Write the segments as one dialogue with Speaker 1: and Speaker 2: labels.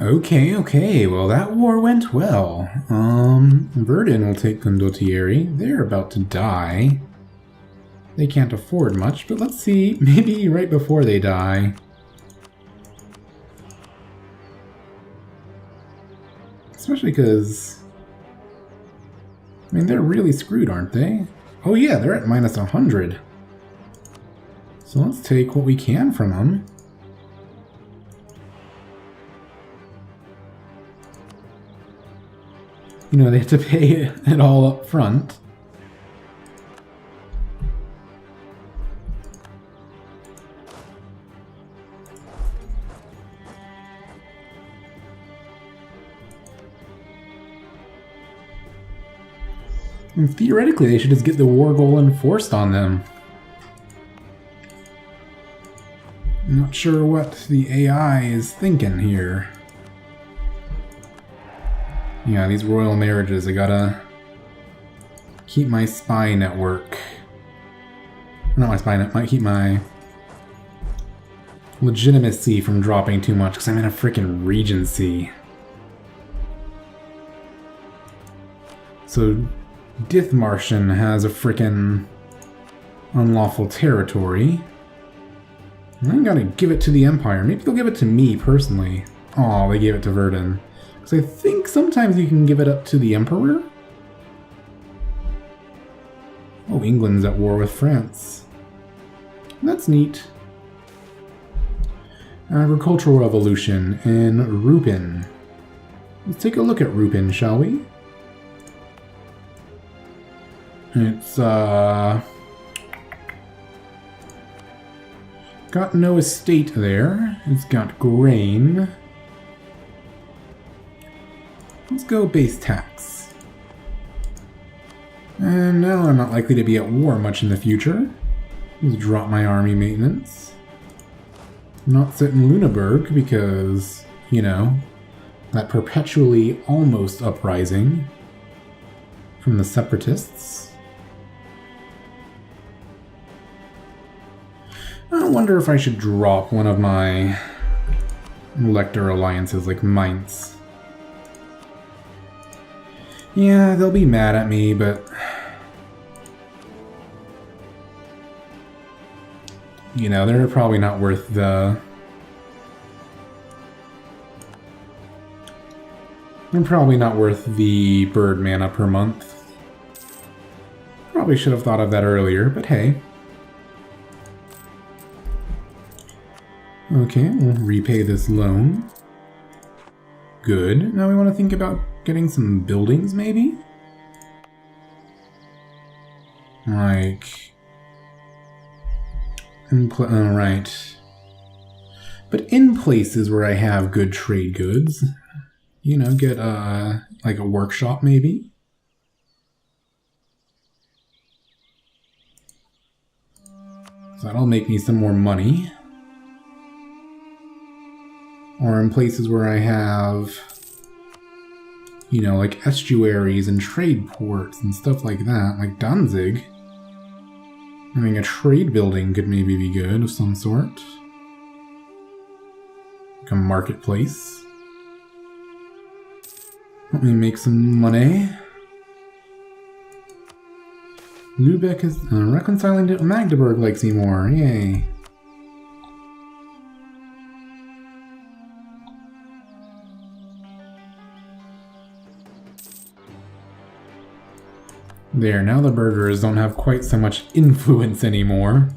Speaker 1: Okay, well that war went well. Verdun will take Condottieri. They're about to die. They can't afford much, but let's see, maybe right before they die. Especially because, I mean, they're really screwed, aren't they? Oh yeah, they're at minus 100. So let's take what we can from them. You know, they have to pay it all up front. And theoretically, they should just get the war goal enforced on them. I'm not sure what the AI is thinking here. Yeah, these royal marriages, I gotta keep my spy network. Not my spy net, might keep my legitimacy from dropping too much, because I'm in a freaking regency. So, Dithmarschen has a freaking unlawful territory. I gotta give it to the Empire. Maybe they'll give it to me personally. Oh, they gave it to Verdun. Because I think sometimes you can give it up to the Emperor. Oh, England's at war with France. That's neat. Agricultural revolution in Rupin. Let's take a look at Rupin, shall we? It's, got no estate there. It's got grain. Let's go base tax. And now I'm not likely to be at war much in the future. Let's drop my army maintenance. Not sit in Lüneburg because, you know, that perpetually almost uprising from the separatists. I wonder if I should drop one of my elector alliances like Mainz. Yeah, they'll be mad at me, but you know, they're probably not worth the... They're probably not worth the bird mana per month. Probably should have thought of that earlier, but hey. Okay, we'll repay this loan. Good. Now we want to think about getting some buildings, maybe? Like... Alright. But in places where I have good trade goods, you know, get like a workshop, maybe? So that'll make me some more money. Or in places where I have, you know, like estuaries and trade ports and stuff like that, like Danzig. Having a trade building could maybe be good of some sort. Like a marketplace. Let me make some money. Lübeck is reconciling to Magdeburg likes me more, yay. There, now the burghers don't have quite so much influence anymore.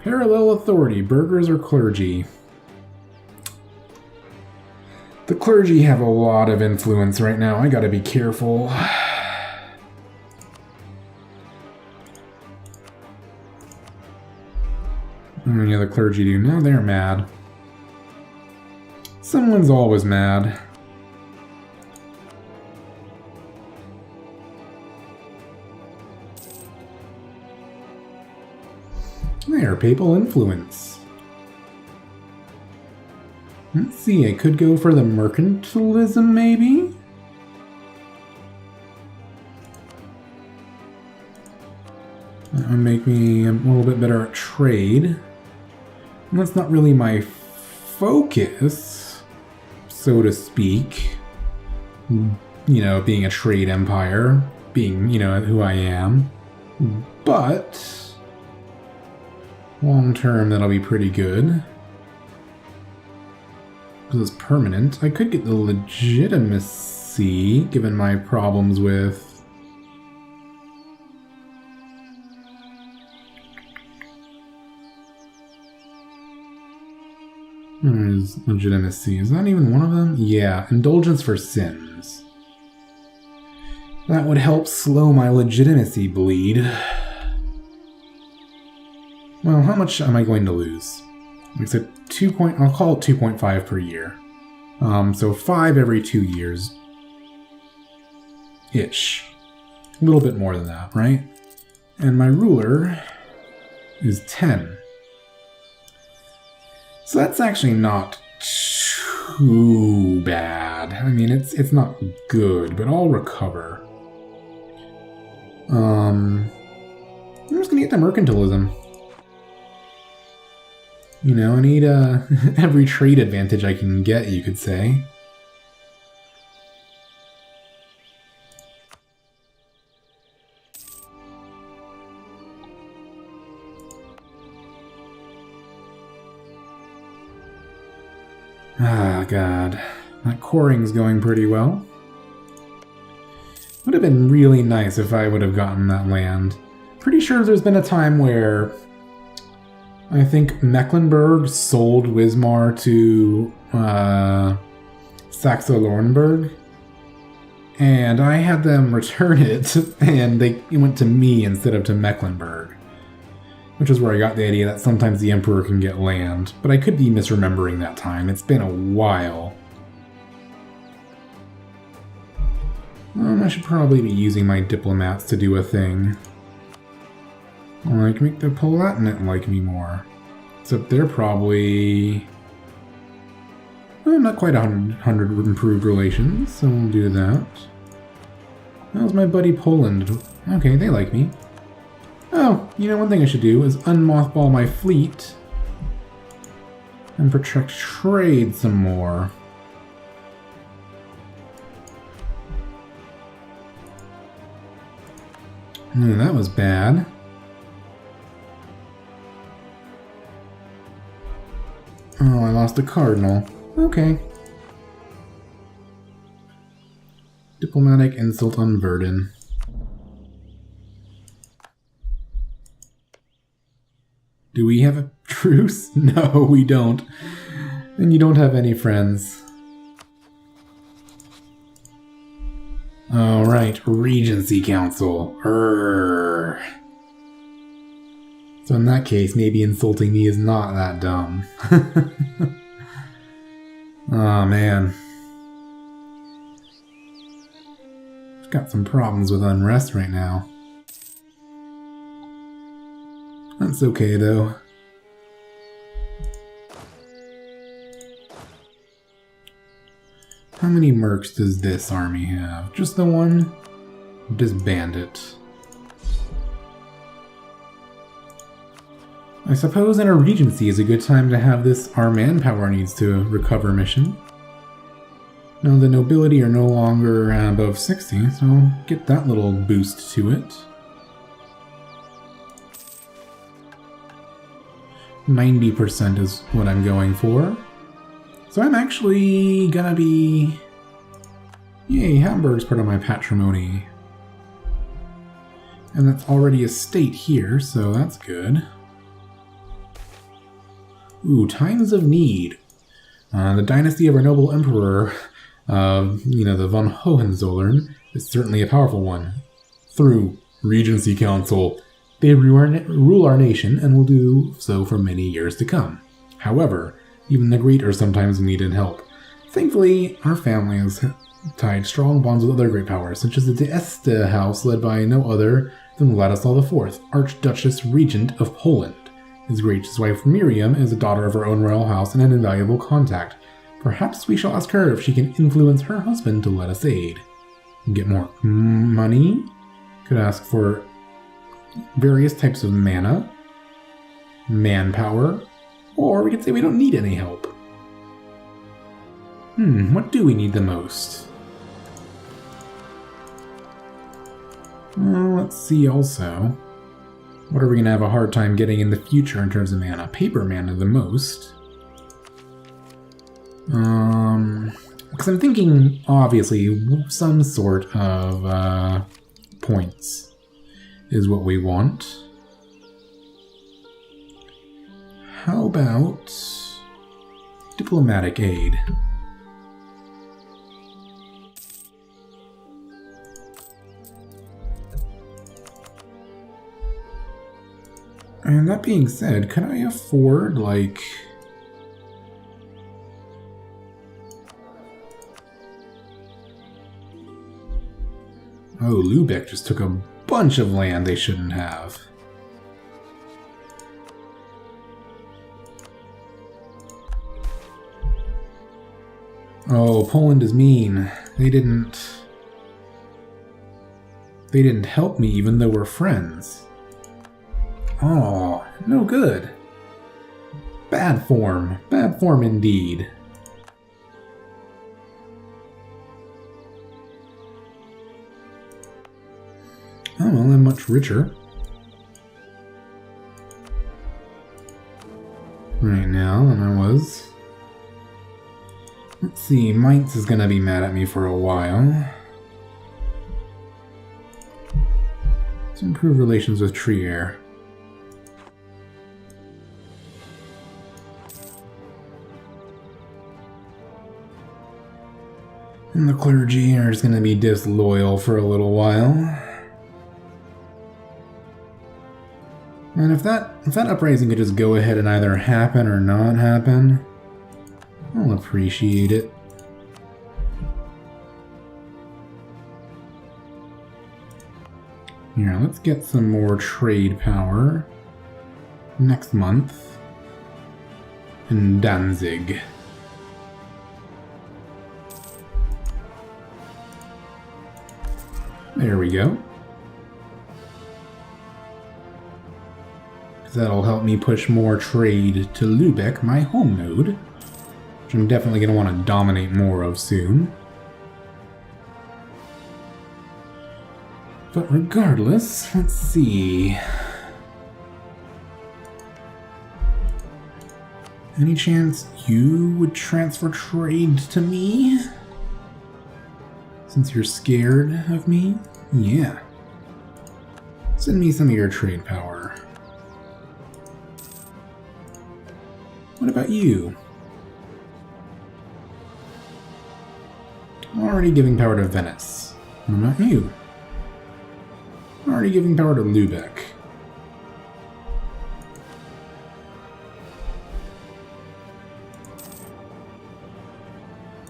Speaker 1: Parallel authority, burghers or clergy? The clergy have a lot of influence right now, I gotta be careful. How many other clergy do? Now they're mad. Someone's always mad. There, papal influence. Let's see, I could go for the mercantilism, maybe? That would make me a little bit better at trade. And that's not really my focus, so to speak, being a trade empire, being, who I am. But long term, that'll be pretty good. Because it's permanent. I could get the legitimacy, given my problems with... There's legitimacy. Is that even one of them? Yeah, indulgence for sins. That would help slow my legitimacy bleed. Well, how much am I going to lose? Like I said, I'll call it 2.5 per year. So 5 every 2 years. Ish. A little bit more than that, right? And my ruler is 10. So that's actually not too bad. I mean, it's not good, but I'll recover. I'm just gonna get the mercantilism. I need every trade advantage I can get, you could say. Ah, God. That coring's going pretty well. Would have been really nice if I would have gotten that land. Pretty sure there's been a time where I think Mecklenburg sold Wismar to Saxe-Lauenburg, and I had them return it, and it went to me instead of to Mecklenburg, which is where I got the idea that sometimes the Emperor can get land, but I could be misremembering that time. It's been a while. I should probably be using my diplomats to do a thing. Like, make the Palatinate like me more. Except they're probably... not quite 100 improved relations, so we'll do that. How's my buddy Poland? Okay, they like me. Oh, one thing I should do is unmothball my fleet and protect trade some more. That was bad. Oh, I lost a cardinal. Okay. Diplomatic insult on Verdun. Do we have a truce? No, we don't. And you don't have any friends. Alright, Regency Council. So in that case, maybe insulting me is not that dumb. Oh man. I've got some problems with unrest right now. That's okay though. How many mercs does this army have? Just the one? Just bandit. I suppose in a regency is a good time to have this our manpower needs to recover mission. Now the nobility are no longer above 60, so I'll get that little boost to it. 90% is what I'm going for. So I'm actually gonna be... Yay, Hamburg's part of my patrimony. And that's already a state here, so that's good. Ooh, times of need. The dynasty of our noble emperor, the von Hohenzollern, is certainly a powerful one. Through Regency Council, they rule our nation and will do so for many years to come. However, even the great are sometimes needed help. Thankfully, our family has tied strong bonds with other great powers, such as the d'Este house led by no other than Ladislaw IV, Archduchess Regent of Poland. His gracious wife Miriam is a daughter of her own royal house and an invaluable contact. Perhaps we shall ask her if she can influence her husband to let us aid. Get more money? Could ask for various types of mana, manpower, or we could say we don't need any help. What do we need the most? Well, let's see also. What are we going to have a hard time getting in the future in terms of mana? Paper mana the most. Because I'm thinking, obviously, some sort of points is what we want. How about diplomatic aid? And that being said, could I afford, like... Oh, Lübeck just took a bunch of land they shouldn't have. Oh, Poland is mean. They didn't help me even though we're friends. Oh, no good. Bad form. Bad form indeed. Oh, well, I'm much richer. Right now than I was. Let's see, Mainz is gonna be mad at me for a while. Let's improve relations with Trier. And the clergy are just gonna be disloyal for a little while. And if that uprising could just go ahead and either happen or not happen, I'll appreciate it. Here, let's get some more trade power next month in Danzig. There we go. That'll help me push more trade to Lübeck, my home node, which I'm definitely going to want to dominate more of soon. But regardless, let's see. Any chance you would transfer trade to me? Since you're scared of me? Yeah. Send me some of your trade power. What about you? I'm already giving power to Venice. What about you? I'm already giving power to Lübeck.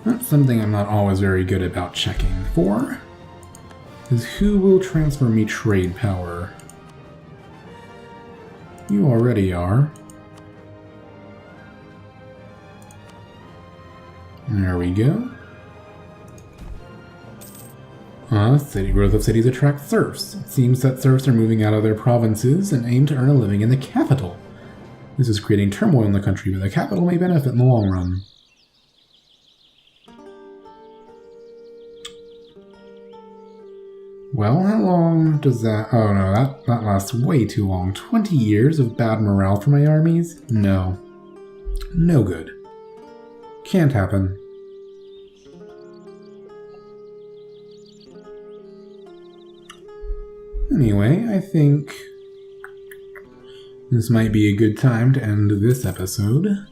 Speaker 1: That's something I'm not always very good about checking for, is who will transfer me trade power. You already are. There we go. City growth of cities attracts serfs. It seems that serfs are moving out of their provinces and aim to earn a living in the capital. This is creating turmoil in the country, but the capital may benefit in the long run. Well, how long does that... Oh no, that lasts way too long. 20 years of bad morale for my armies? No. No good. Can't happen. Anyway, I think this might be a good time to end this episode.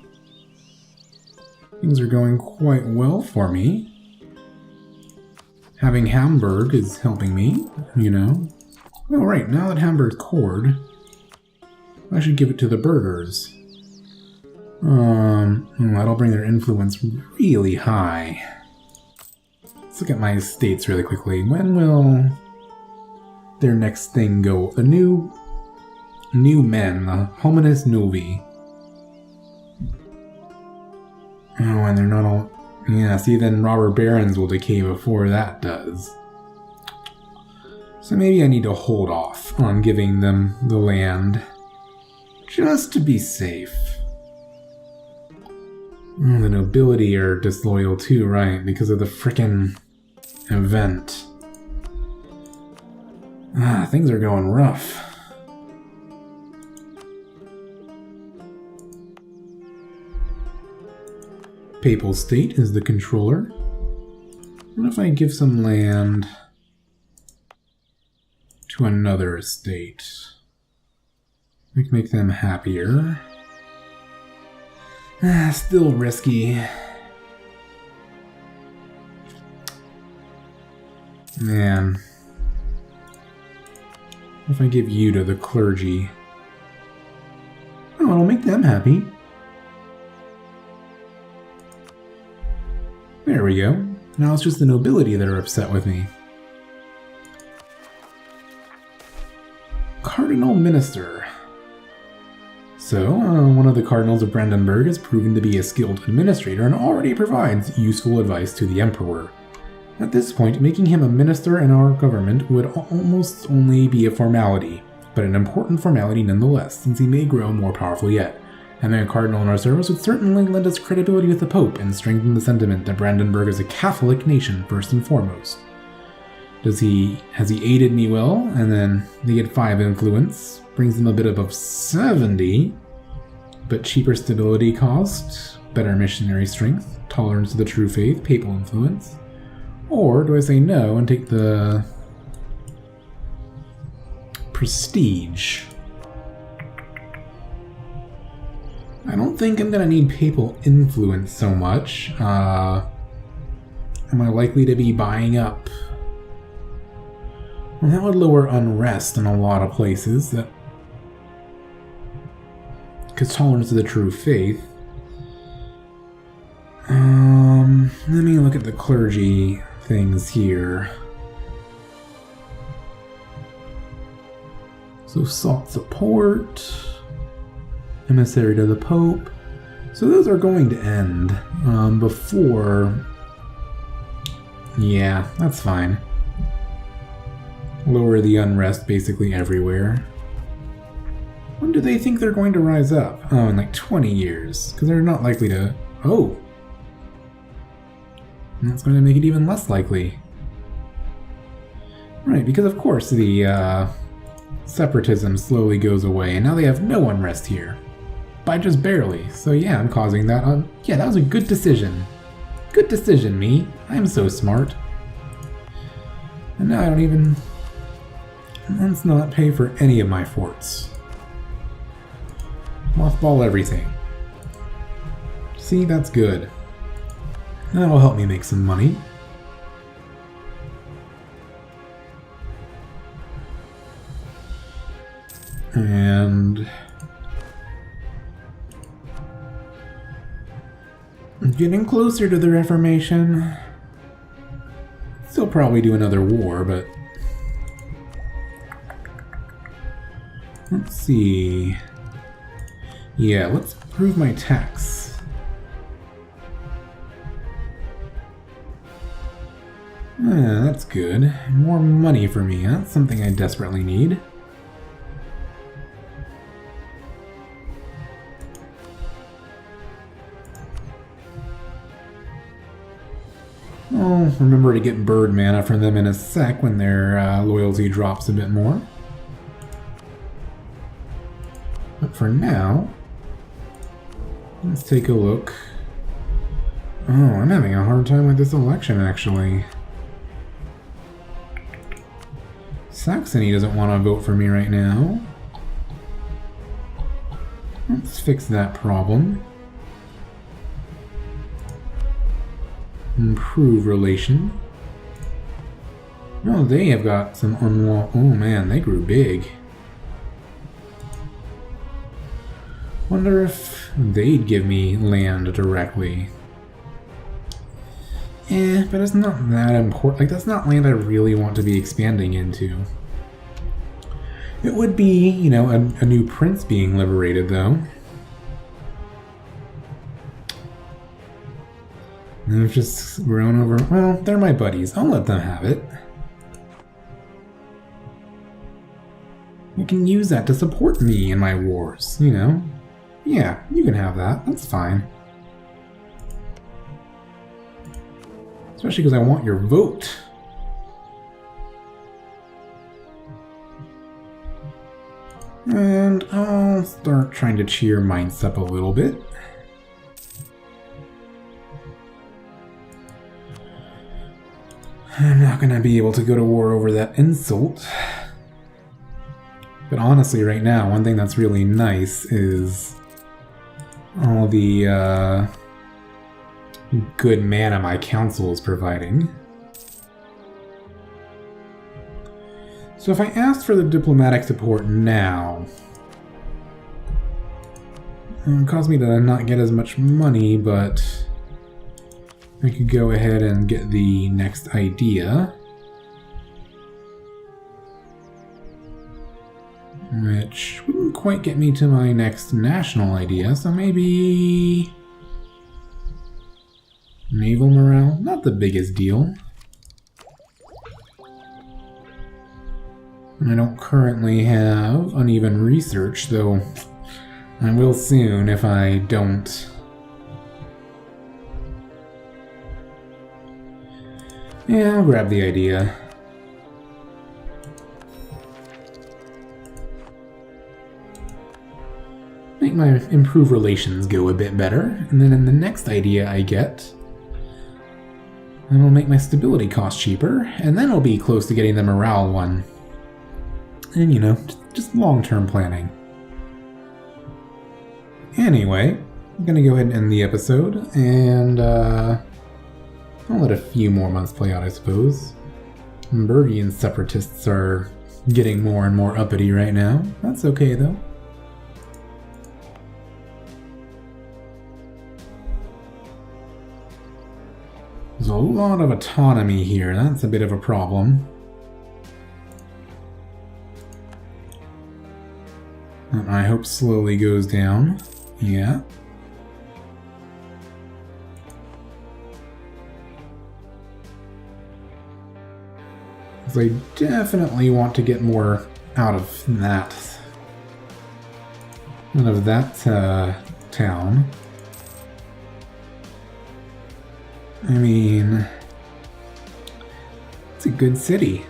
Speaker 1: Things are going quite well for me. Having Hamburg is helping me, you know. Oh right, now that Hamburg's cored, I should give it to the burghers. That'll bring their influence really high. Let's look at my estates really quickly. When will their next thing go? The new men, the Hominis Novi. Oh, and they're not all... Yeah, see, then robber barons will decay before that does. So maybe I need to hold off on giving them the land, just to be safe. Oh, the nobility are disloyal too, right? Because of the frickin' event. Ah, things are going rough. Papal State is the controller. What if I give some land to another estate? Make them happier. Ah, still risky. Man. What if I give you to the clergy? Oh, it'll make them happy. There we go. Now it's just the nobility that are upset with me. Cardinal Minister. So, one of the cardinals of Brandenburg has proven to be a skilled administrator and already provides useful advice to the emperor. At this point, making him a minister in our government would almost only be a formality, but an important formality nonetheless, since he may grow more powerful yet. Having a cardinal in our service would certainly lend us credibility with the Pope and strengthen the sentiment that Brandenburg is a Catholic nation first and foremost. Has he aided me well? And then they get 5 influence, brings them a bit above 70, but cheaper stability cost, better missionary strength, tolerance to the true faith, papal influence. Or do I say no and take the prestige? I don't think I'm gonna need papal influence so much. Am I likely to be buying up? Well, that would lower unrest in a lot of places. That, because tolerance to the true faith. Let me look at the clergy things here. So sought support. Emissary to the Pope. So those are going to end before... Yeah, that's fine. Lower the unrest basically everywhere. When do they think they're going to rise up? Oh, in like 20 years. Because they're not likely to... Oh! And that's going to make it even less likely. Right, because of course the separatism slowly goes away, and now they have no unrest here. By just barely. So yeah, I'm causing that. Yeah, that was a good decision. Good decision, me. I'm so smart. And now I don't even... Let's not pay for any of my forts. Mothball everything. See, that's good. That'll help me make some money. And... getting closer to the Reformation. Still probably do another war, but... Let's see... Yeah, let's prove my tax. That's good. More money for me, huh? That's something I desperately need. I'll remember to get bird mana from them in a sec when their loyalty drops a bit more. But for now, let's take a look. Oh, I'm having a hard time with this election, actually. Saxony doesn't want to vote for me right now. Let's fix that problem. Improve relation. Oh, they have got some unwall. Oh man, they grew big. Wonder if they'd give me land directly. But it's not that important. Like, that's not land I really want to be expanding into. It would be, you know, a new prince being liberated, though. And I've just grown over... Well, they're my buddies. I'll let them have it. You can use that to support me in my wars, you know? Yeah, you can have that. That's fine. Especially because I want your vote. And I'll start trying to cheer Mainz up a little bit. I'm not going to be able to go to war over that insult. But honestly, right now, one thing that's really nice is all the good mana my council is providing. So if I asked for the diplomatic support now, it would cause me to not get as much money, but I could go ahead and get the next idea, which wouldn't quite get me to my next national idea, so maybe naval morale, not the biggest deal. I don't currently have uneven research, though I will soon if I don't. Yeah, I'll grab the idea. Make my improved relations go a bit better, and then in the next idea I get, I will make my stability cost cheaper, and then I'll be close to getting the morale one. And, you know, just long-term planning. Anyway, I'm going to go ahead and end the episode, and I'll let a few more months play out, I suppose. Bergian separatists are getting more and more uppity right now. That's okay, though. There's a lot of autonomy here. That's a bit of a problem. I hope slowly goes down. Yeah. Because I definitely want to get more out of that. Out of that town. I mean, it's a good city.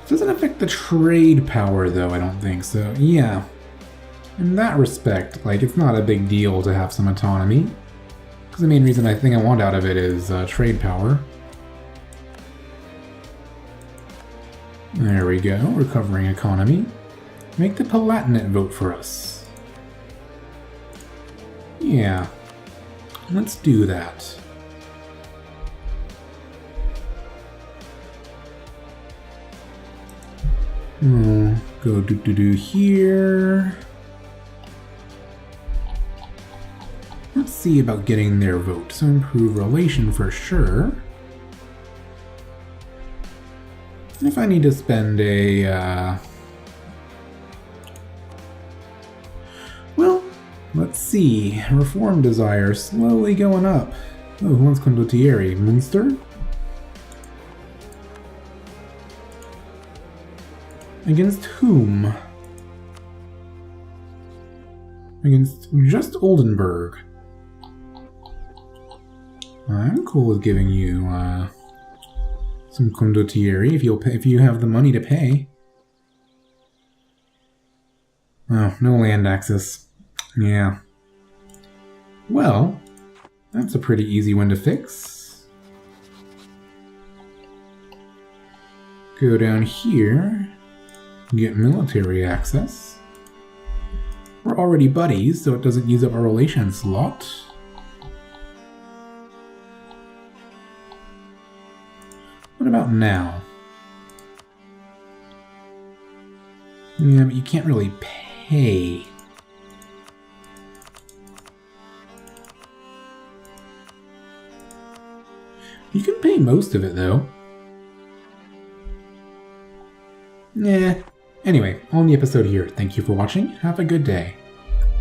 Speaker 1: Doesn't affect the trade power, though, I don't think, so yeah. In that respect, like, it's not a big deal to have some autonomy. Because the main reason I think I want out of it is trade power. There we go, recovering economy. Make the Palatinate vote for us. Yeah, let's do that. Go do here. Let's see about getting their vote. So improve relation for sure. If I need to spend a well, let's see. Reform desire slowly going up. Oh, who wants condottieri? Munster? Against whom? Against just Oldenburg. I'm cool with giving you some condottieri if you have the money to pay. Oh, no land access. Yeah. Well, that's a pretty easy one to fix. Go down here. Get military access. We're already buddies, so it doesn't use up our relation slot. What about now? Yeah, but you can't really pay. You can pay most of it, though. Yeah. Anyway, on the episode here. Thank you for watching. Have a good day.